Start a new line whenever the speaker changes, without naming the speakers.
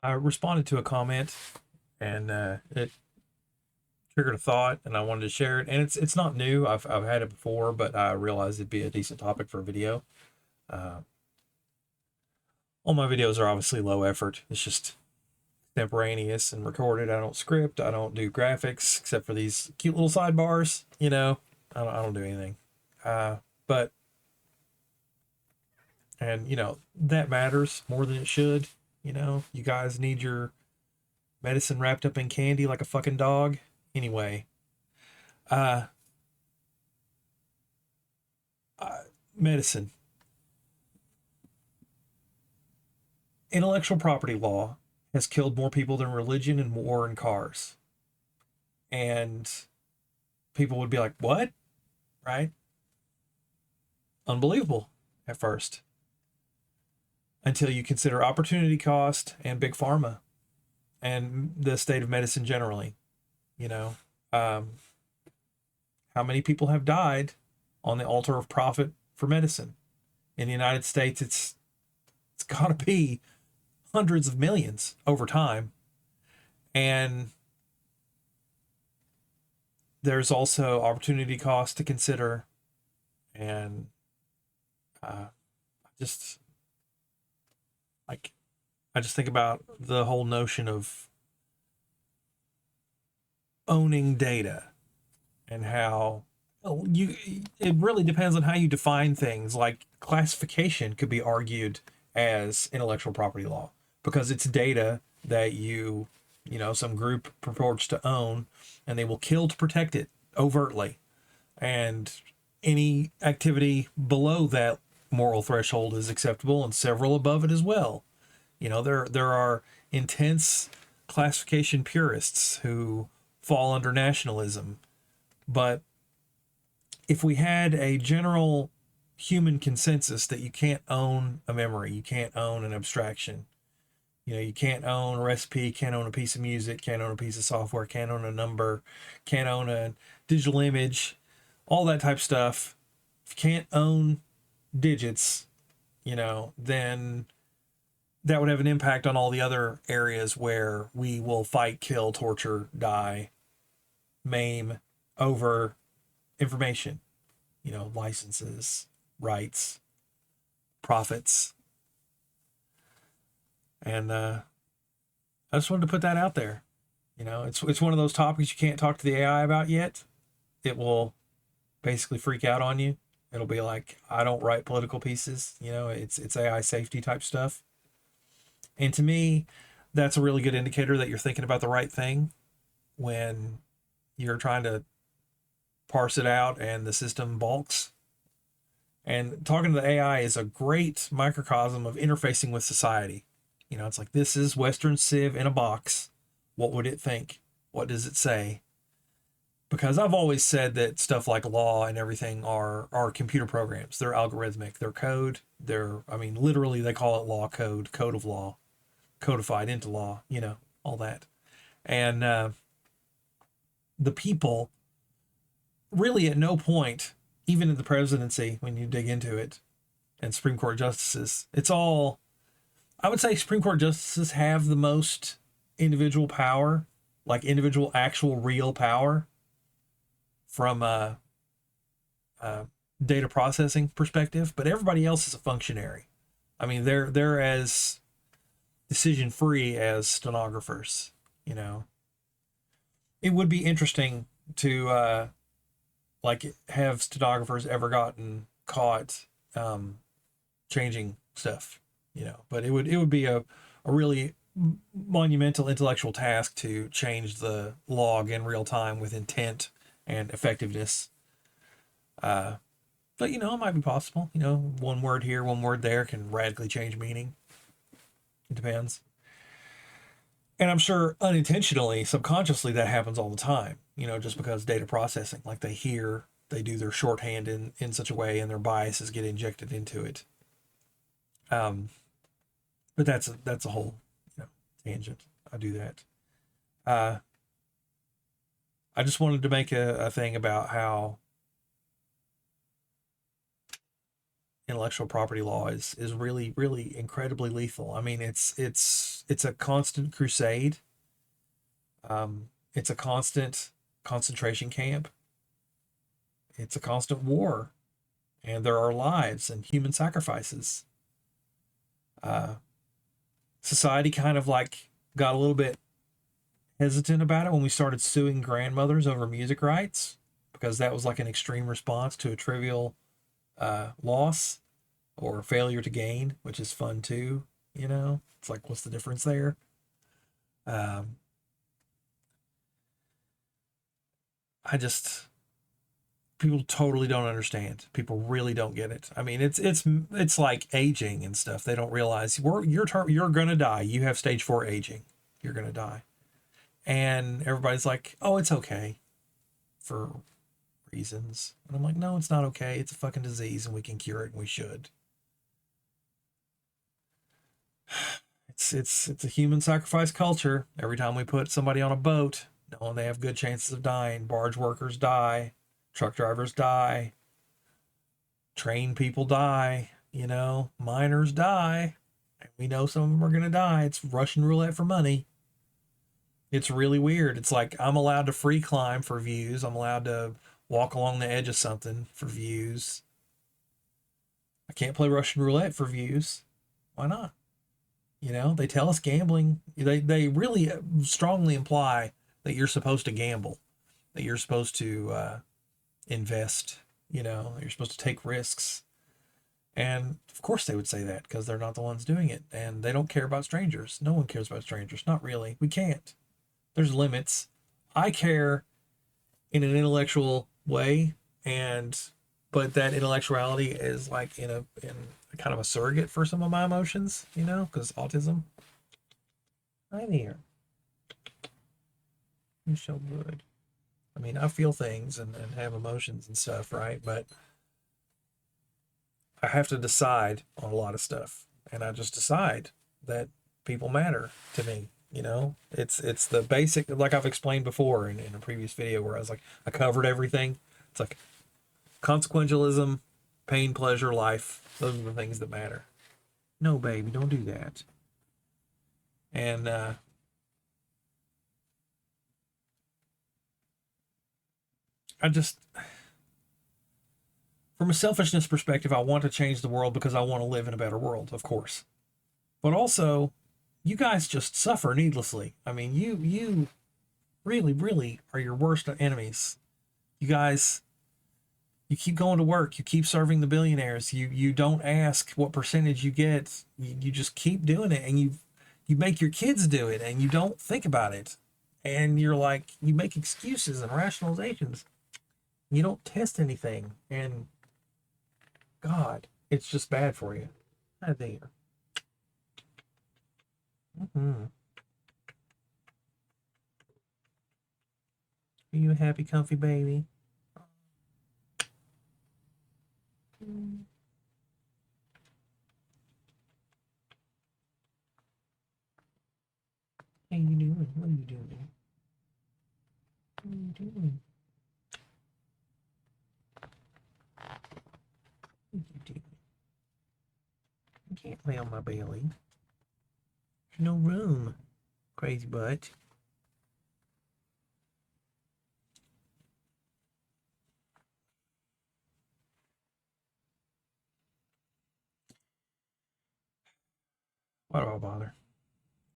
I responded to a comment and it triggered a thought, and I wanted to share it. And it's not new. I've had it before, but I realized it'd be a decent topic for a video. Uh, all my videos are obviously low effort. It's just extemporaneous and recorded. I don't script. I don't do graphics except for these cute little sidebars. I don't do anything. But and that matters more than it should. You guys need your medicine wrapped up in candy like a fucking dog. Anyway, uh, medicine, intellectual property law has killed more people than religion and war and cars. And people would be like, what? Right? Unbelievable at first, until you consider opportunity cost and big pharma and the state of medicine generally. You know, um, how many people have died on the altar of profit for medicine? In the United States, it's got to be hundreds of millions over time. And there's also opportunity cost to consider. And just like, I just think about the whole notion of owning data and how it really depends on how you define things. Like classification could be argued as intellectual property law because it's data that some group purports to own, and they will kill to protect it overtly. And any activity below that moral threshold is acceptable, and several above it as well. There are intense classification purists who fall under nationalism, but if we had a general human consensus that you can't own a memory, you can't own an abstraction, you can't own a recipe, can't own a piece of music, can't own a piece of software, can't own a number, can't own a digital image, all that type of stuff. If you can't own digits, then that would have an impact on all the other areas where we will fight, kill, torture, die, maim over information, licenses, rights, profits. And I just wanted to put that out there. It's one of those topics you can't talk to the AI about yet. It will basically freak out on you. It'll be like, I don't write political pieces. It's AI safety type stuff. And to me, that's a really good indicator that you're thinking about the right thing when you're trying to parse it out and the system balks. And talking to the AI is a great microcosm of interfacing with society. It's like, this is Western Civ in a box. What would it think? What does it say? Because I've always said that stuff like law and everything are computer programs. They're algorithmic. They're code. Literally they call it law code, code of law, codified into law, all that. And the people really at no point, even in the presidency, when you dig into it, and Supreme Court justices, it's all, I would say Supreme Court justices have the most individual power, like individual, actual, real power from a data processing perspective, but everybody else is a functionary. They're as decision free as stenographers. It would be interesting to have stenographers ever gotten caught changing stuff. But it would be a really monumental intellectual task to change the log in real time with intent and effectiveness. But it might be possible. One word here, one word there can radically change meaning. It depends. And I'm sure unintentionally, subconsciously, that happens all the time. Just because data processing, like they do their shorthand in such a way, and their biases get injected into it. But that's a whole tangent. I do that. I just wanted to make a thing about how intellectual property law is really, really incredibly lethal. It's it's a constant crusade. It's a constant concentration camp. It's a constant war, and there are lives and human sacrifices. Uh, Society kind of like got a little bit hesitant about it when we started suing grandmothers over music rights because that was like an extreme response to a trivial loss or failure to gain, which is fun too. You know, it's like, what's the difference there? Um, I just people totally don't understand. People really don't get it. I mean, it's like aging and stuff. They don't realize you're gonna die. You have stage 4 aging. You're gonna die, and everybody's like, "Oh, it's okay," for reasons. And I'm like, "No, it's not okay. It's a fucking disease, and we can cure it, and we should." It's a human sacrifice culture. Every time we put somebody on a boat, knowing they have good chances of dying, barge workers die, truck drivers die, train people die, you know, miners die. And we know some of them are going to die. It's Russian roulette for money. It's really weird. It's like I'm allowed to free climb for views. I'm allowed to walk along the edge of something for views. I can't play Russian roulette for views. Why not? You know, they tell us gambling. They really strongly imply that you're supposed to gamble, that you're supposed to invest. You know, you're supposed to take risks. And of course they would say that because they're not the ones doing it, and they don't care about strangers. No one cares about strangers. Not really. We can't. There's limits. I care in an intellectual way, and but that intellectuality is like in kind of a surrogate for some of my emotions, you know, because autism. Hi there. You're so good. I mean, I feel things and have emotions and stuff, right? But I have to decide on a lot of stuff, and I just decide that people matter to me. You know, it's the basic, like I've explained before in a previous video where I was like, I covered everything. It's like consequentialism, pain, pleasure, life. Those are the things that matter. No, baby, don't do that. And I just, from a selfishness perspective, I want to change the world because I want to live in a better world, of course. But also, you guys just suffer needlessly. I mean, you really, really are your worst enemies. You guys, you keep going to work, you keep serving the billionaires, you don't ask what percentage you get. You just keep doing it, and you make your kids do it, and you don't think about it. And you're like, you make excuses and rationalizations. You don't test anything, and God, it's just bad for you. Hi there. Mm-hmm. Are you a happy, comfy baby? Mm. How you doing? What are you doing? What are you doing? What are you doing? You can't lay on my belly. There's no room, crazy butt. Why do I bother?